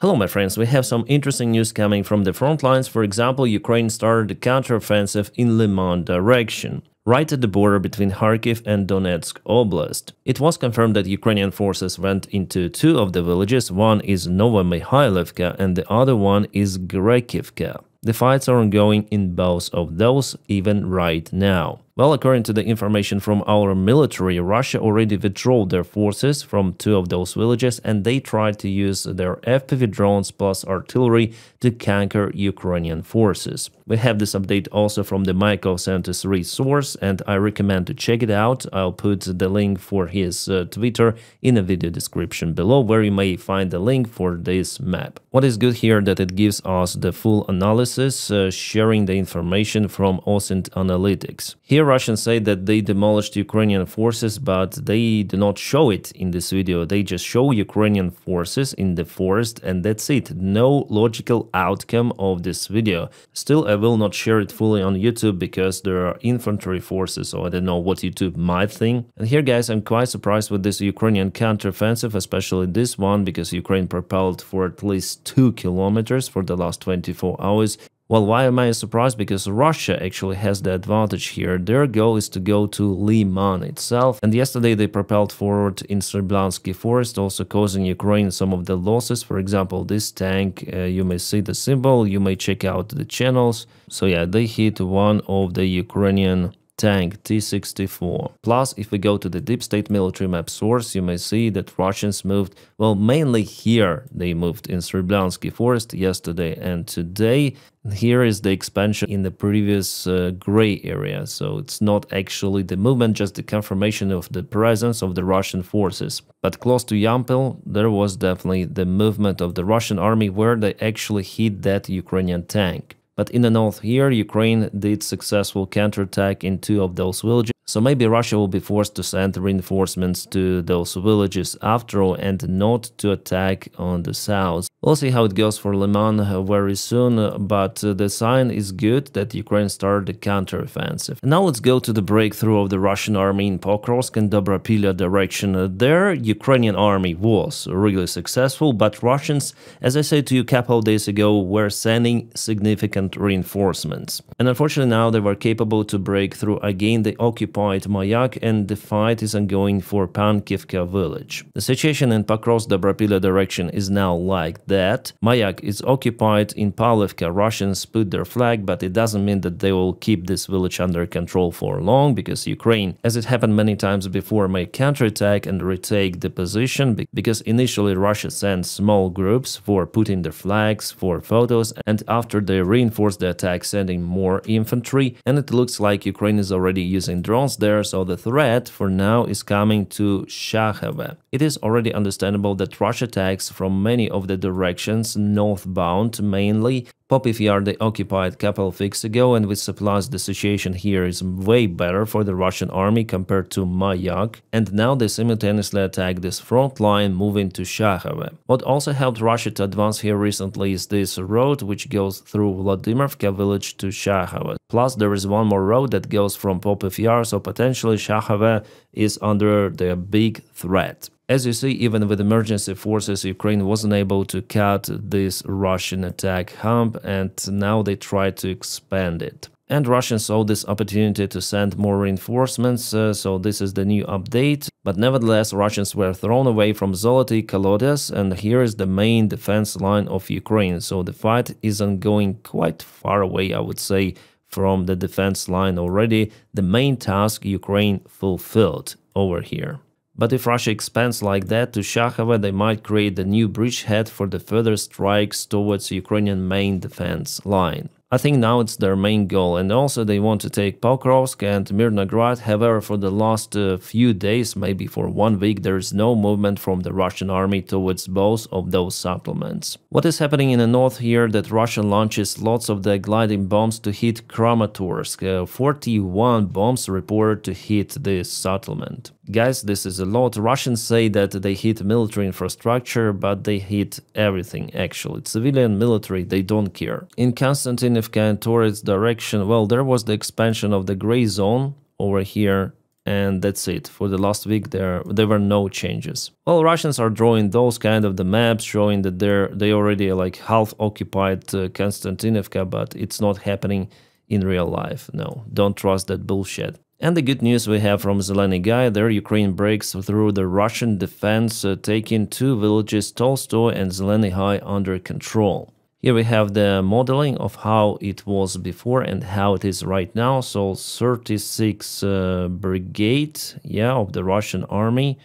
Hello my friends, we have some interesting news coming from the front lines. For example, Ukraine started the counteroffensive in Lyman direction, right at the border between Kharkiv and Donetsk Oblast. It was confirmed that Ukrainian forces went into two of the villages, one is Novomykhailivka and the other one is Grekivka. The fights are ongoing in both of those, even right now. Well, according to the information from our military, Russia already withdrew their forces from two of those villages and they tried to use their FPV drones plus artillery to conquer Ukrainian forces. We have this update also from the Michael 73 source and I recommend to check it out. I'll put the link for his Twitter in the video description below, where you may find the link for this map. What is good here that it gives us the full analysis, sharing the information from OSINT Analytics. Here Russians say that they demolished Ukrainian forces, but they do not show it in this video. They just show Ukrainian forces in the forest and that's it. No logical outcome of this video. Still, I will not share it fully on YouTube because there are infantry forces, so I don't know what YouTube might think. And here guys, I'm quite surprised with this Ukrainian counteroffensive, especially this one, because Ukraine propelled for at least 2 kilometers for the last 24 hours. Well, why am I surprised? Because Russia actually has the advantage here. Their goal is to go to Lyman itself, and yesterday they propelled forward in Sreblansky forest, also causing Ukraine some of the losses. For example, this tank, you may see the symbol, you may check out the channels. So yeah, they hit one of the Ukrainian tank T-64. Plus, if we go to the deep state military map source, you may see that Russians moved, well, mainly here they moved in Sreblansky forest yesterday and today. Here is the expansion in the previous gray area, so it's not actually the movement, just the confirmation of the presence of the Russian forces. But close to Yampil, there was definitely the movement of the Russian army where they actually hit that Ukrainian tank. But in the north here, Ukraine did successful counterattack in two of those villages, so maybe Russia will be forced to send reinforcements to those villages after all and not to attack on the south. We'll see how it goes for Lyman very soon, but the sign is good that Ukraine started the counteroffensive. Now let's go to the breakthrough of the Russian army in Pokrovsk and Dobropilya direction. There, Ukrainian army was really successful, but Russians, as I said to you a couple of days ago, were sending significant reinforcements. And unfortunately now they were capable to break through again the occupied Mayak, and the fight is ongoing for Pankivka village. The situation in Pokrovsk-Dobropilya direction is now like that. Mayak is occupied. In Pavlivka, Russians put their flag, but it doesn't mean that they will keep this village under control for long, because Ukraine, as it happened many times before, may counterattack and retake the position, because initially Russia sent small groups for putting their flags, for photos, and after they reinforced the attack sending more infantry, and it looks like Ukraine is already using drones there, so the threat for now is coming to Shakhove. It is already understandable that Russia attacks from many of the directions northbound, mainly Popov Yar they occupied a couple of weeks ago, and with supplies the situation here is way better for the Russian army compared to Mayak, and now they simultaneously attack this front line moving to Shakhove. What also helped Russia to advance here recently is this road which goes through Vladimirovka village to Shakhove. Plus there is one more road that goes from Popov Yar, so potentially Shakhove is under the big threat. As you see, even with emergency forces, Ukraine wasn't able to cut this Russian attack hump, and now they try to expand it. And Russians saw this opportunity to send more reinforcements, so this is the new update. But nevertheless, Russians were thrown away from Zoloty Kolodets, and here is the main defense line of Ukraine. So the fight is ongoing quite far away, I would say, from the defense line already. The main task Ukraine fulfilled over here. But if Russia expands like that to Shakhove, they might create a new bridgehead for the further strikes towards Ukrainian main defense line. I think now it's their main goal, and also they want to take Pokrovsk and Mirnograd. However, for the last few days, maybe for 1 week, there is no movement from the Russian army towards both of those settlements. What is happening in the north here, that Russia launches lots of the gliding bombs to hit Kramatorsk. 41 bombs reported to hit this settlement. Guys, this is a lot. Russians say that they hit military infrastructure, but they hit everything actually. Civilian, military, they don't care. In Konstantinivka and Torets direction, well, there was the expansion of the gray zone over here And that's it. For the last week, there were no changes. Well, Russians are drawing those kind of the maps showing that they already like half occupied Konstantinovka, but it's not happening in real life. No, don't trust that bullshit. And the good news we have from Zeleny Guy, there Ukraine breaks through the Russian defense, taking 2 villages, Tolstoy and Zeleny High, under control. Here we have the modeling of how it was before and how it is right now. So 36 brigade, of the Russian army,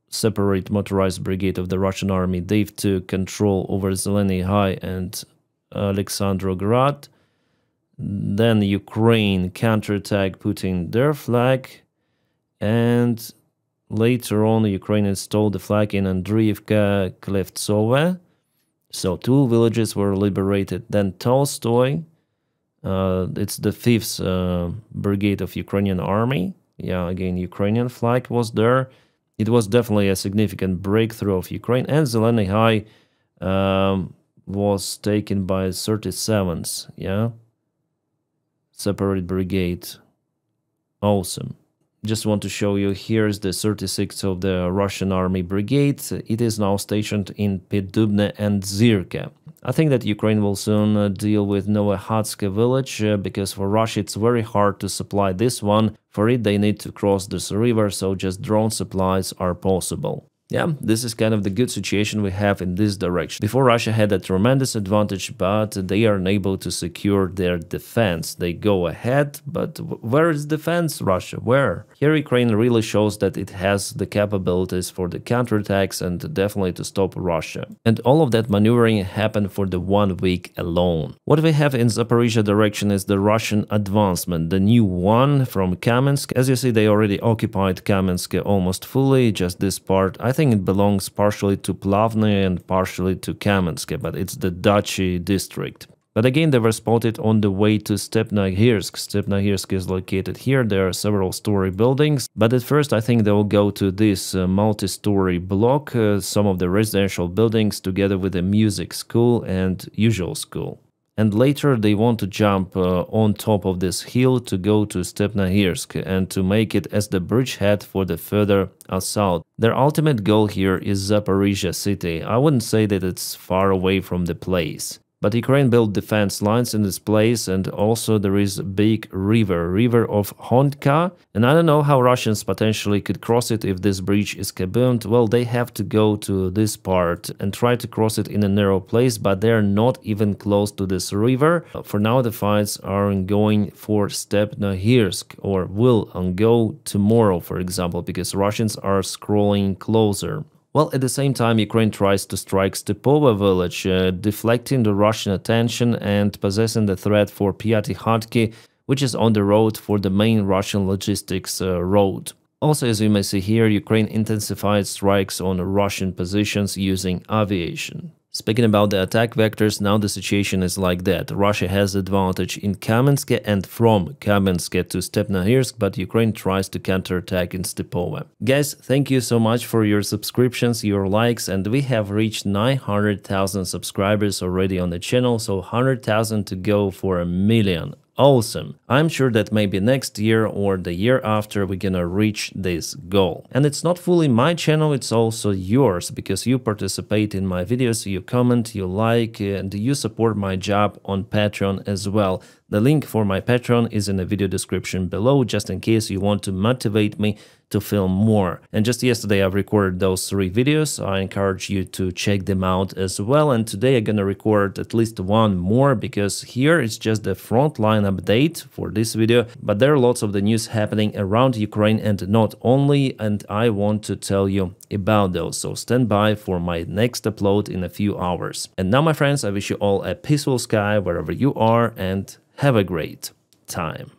separate motorized brigade of the Russian army, they've took control over Zeleny High and Alexandrograd. Then Ukraine counterattack, putting their flag, and later on Ukraine installed the flag in Andriivka, Klevtsove. So 2 villages were liberated. Then Tolstoy, it's the 5th brigade of Ukrainian army. Yeah, again, Ukrainian flag was there. It was definitely a significant breakthrough of Ukraine. And Zeleny High was taken by 37th, separate brigade. Awesome. Just want to show you, here's the 36th of the Russian army brigade. It is now stationed in Pedubne and Zirka. I think that Ukraine will soon deal with Novohatska village, because for Russia it's very hard to supply this one. For it they need to cross this river, so just drone supplies are possible. Yeah, this is kind of the good situation we have in this direction. Before, Russia had a tremendous advantage, but they are unable to secure their defense. They go ahead, but where is defense, Russia? Where? Here Ukraine really shows that it has the capabilities for the counterattacks and definitely to stop Russia. And all of that maneuvering happened for the 1 week alone. What we have in Zaporizhia direction is the Russian advancement, the new one from Kamensk. As you see, they already occupied Kamensk almost fully, just this part. I think it belongs partially to Plavny and partially to Kamensk, but it's the Dachi district. But again, they were spotted on the way to Stepnogorsk. Stepnogorsk is located here. There are several story buildings, but at first I think they will go to this multi-story block, some of the residential buildings together with a music school and usual school. And later they want to jump on top of this hill to go to Stepnogorsk and to make it as the bridgehead for the further assault. Their ultimate goal here is Zaporizhia city. I wouldn't say that it's far away from the place. But Ukraine built defense lines in this place, and also there is a big river of Honka, and I don't know how Russians potentially could cross it if this bridge is kaboomed. Well, they have to go to this part and try to cross it in a narrow place, but they're not even close to this river. For now, the fights are ongoing for Stepnogorsk, or will go tomorrow, for example, because Russians are scrolling closer. Well, at the same time, Ukraine tries to strike Stepova village, deflecting the Russian attention and possessing the threat for Pyaty-Khatki, which is on the road for the main Russian logistics road. Also, as you may see here, Ukraine intensified strikes on Russian positions using aviation. Speaking about the attack vectors, now the situation is like that. Russia has advantage in Kamensk and from Kamensk to Stepnogorsk, but Ukraine tries to counterattack in Stepova. Guys, thank you so much for your subscriptions, your likes, and we have reached 900,000 subscribers already on the channel, so 100,000 to go for 1 million. Awesome. I'm sure that maybe next year or the year after we're gonna reach this goal. And it's not fully my channel, it's also yours, because you participate in my videos, you comment, you like, and you support my job on Patreon as well. The link for my Patreon is in the video description below, just in case you want to motivate me to film more. And just yesterday I've recorded those 3 videos. I encourage you to check them out as well. And today I'm gonna record at least 1 more, because here it's just the frontline update for this video, but there are lots of the news happening around Ukraine and not only, and I want to tell you about those. So stand by for my next upload in a few hours. And now, my friends, I wish you all a peaceful sky wherever you are, and have a great time.